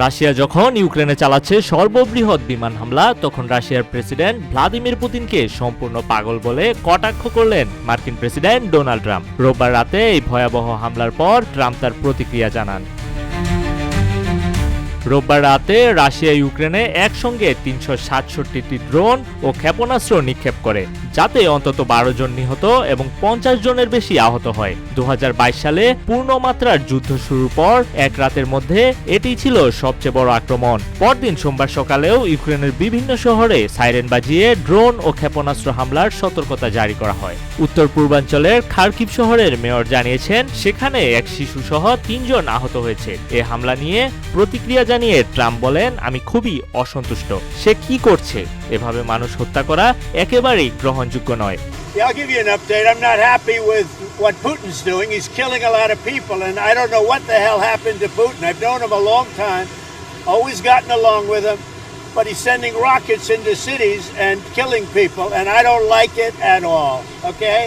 Russia যখন ইউক্রেনে চালাচ্ছে সর্ববৃহৎ বিমান হামলা, তখন রাশিয়ার প্রেসিডেন্ট ভ্লাদিমির পুতিনকে সম্পূর্ণ পাগল বলে কটাক্ষ করলেন মার্কিন প্রেসিডেন্ট ডোনাল্ড ট্রাম্প। রোববার রাতে এই ভয়াবহ হামলার পর ট্রাম্প তার প্রতিক্রিয়া জানান। রোববার রাতে রাশিয়া ইউক্রেনে একসঙ্গে ৩৬৭টি ড্রোন ও ক্ষেপণাস্ত্র নিক্ষেপ করে, যাতে অন্তত ১২ জন নিহত এবং ৫০ জনের বেশি আহত হয়। ২০২২ সালে পূর্ণমাত্রার যুদ্ধ শুরুর পর এক রাতের মধ্যে এটি ছিল সবচেয়ে বড় আক্রমণ। পরদিন সোমবার সকালেও ইউক্রেনের বিভিন্ন শহরে সাইরেন বাজিয়ে ড্রোন ও ক্ষেপণাস্ত্র হামলার সতর্কতা জারি করা হয়। উত্তর পূর্বাঞ্চলের খার্কিভ শহরের মেয়র জানিয়েছেন সেখানে এক শিশু সহ ৩ জন আহত হয়েছে। এ হামলা নিয়ে প্রতিক্রিয়া জানিয়ে ট্রাম্প বলেন, আমি খুবই অসন্তুষ্ট। সে কি করছে? এভাবে মানুষ হত্যা করা একেবারেই গ্রহণযোগ্য নয়। Yeah, I'll give you an update. I'm not happy with what Putin's doing. He's killing a lot of people, and I don't know what the hell happened to Putin. I've known him a long time, always gotten along with him, but he's sending rockets into cities and killing people, and I don't like it at all, okay?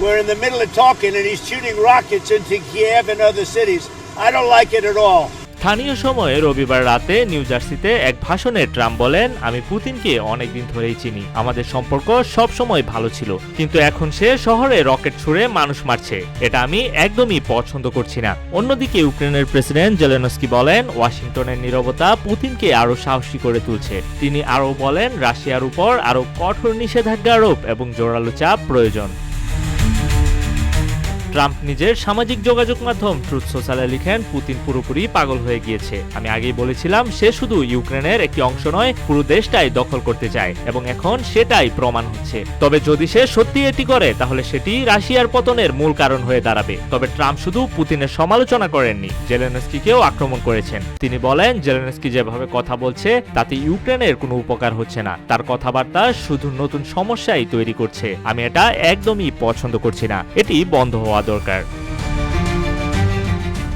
We're in the middle of talking, and he's shooting rockets into Kiev and other cities. I don't like it at all. স্থানীয় সময়ে রবিবার রাতে new জার্সিতে এক ভাষণে Trump বলেন, আমি পুতিনকে অনেকদিন ধরেই চিনি। আমাদের সম্পর্ক সব সময় ভালো ছিল, কিন্তু এখন সে শহরে রকেট ছুড়ে মানুষ মারছে। এটা আমি একদমই পছন্দ করছি না। অন্যদিকে ইউক্রেনের প্রেসিডেন্ট জেলেনস্কি বলেন, ওয়াশিংটনের নীরবতা পুতিনকে আরো সাহসী করে তুলছে। তিনি আরও বলেন, রাশিয়ার উপর আরো কঠোর নিষেধাজ্ঞা আরোপ এবং জোরালো চাপ প্রয়োজন। ট্রাম্প নিজের সামাজিক যোগাযোগ মাধ্যম ট্রুথ সোশ্যালে লিখেন, পুতিন পুরোপুরি পাগল হয়ে গিয়েছে। আমি আগেই বলেছিলাম সে শুধু ইউক্রেনের একটি অংশ নয়, পুরো দেশটাই দখল করতে চায় এবং এখন সেটাই প্রমাণ হচ্ছে। তবে যদি সে সত্যি এটি করে, তাহলে সেটি রাশিয়ার পতনের মূল কারণ হয়ে দাঁড়াবে। তবে ট্রাম্প শুধু পুতিনের সমালোচনা করেননি, জেলেনস্কিকেও আক্রমণ করেছেন। তিনি বলেন, জেলেনস্কি যেভাবে কথা বলছে তাতে ইউক্রেনের কোনো উপকার হচ্ছে না। তার কথাবার্তা শুধু নতুন সমস্যাই তৈরি করছে। আমি এটা একদমই পছন্দ করছি না। এটি বন্ধ হওয়া দরকার।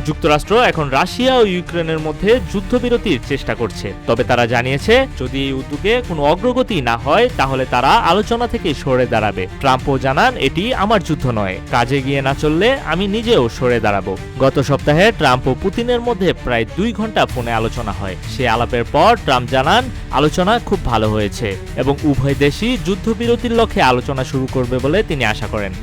যুক্তরাষ্ট্র এখন রাশিয়া ও ইউক্রেনের মধ্যে যুদ্ধবিরতির চেষ্টা করছে, তবে তারা জানিয়েছে যদি এই উদ্যোগে কোনো অগ্রগতি না হয় তাহলে তারা আলোচনা থেকে সরে দাঁড়াবে। ট্রাম্পও জানান, এটি আমার যুদ্ধ নয়, কাজে গিয়ে না চললে আমি নিজেও সরে দাঁড়াবো। গত সপ্তাহে ট্রাম্প ও পুতিনের মধ্যে প্রায় 2 ঘন্টা ফোনে আলোচনা হয়। সে আলাপের পর ট্রাম্প জানান, আলোচনা খুব ভালো হয়েছে এবং উভয় দেশই যুদ্ধবিরতির লক্ষ্যে আলোচনা শুরু করবে বলে তিনি আশা করেন।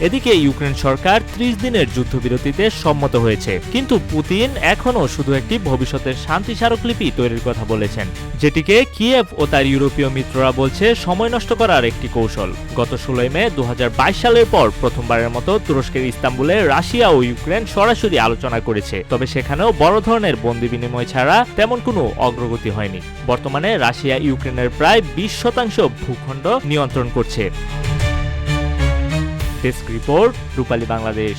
এদিকে ইউক্রেন সরকার 30 দিনের যুদ্ধবিরতিতে সম্মত হয়েছে, কিন্তু পুতিন এখনও শুধু একটি ভবিষ্যতের শান্তি স্মারকলিপি তৈরির কথা বলেছেন, যেটিকে কিয়েভ ও তার ইউরোপীয় মিত্ররা বলছে সময় নষ্ট করার একটি কৌশল। গত 16 মে 2022 সালের পর প্রথমবারের মতো তুরস্কের ইস্তাম্বুলে রাশিয়া ও ইউক্রেন সরাসরি আলোচনা করেছে, তবে সেখানেও বড় ধরনের বন্দি বিনিময় ছাড়া তেমন কোনো অগ্রগতি হয়নি। বর্তমানে রাশিয়া ইউক্রেনের প্রায় 20% ভূখণ্ড নিয়ন্ত্রণ করছে। ডেস্ক রিপোর্ট, রূপালী বাংলাদেশ।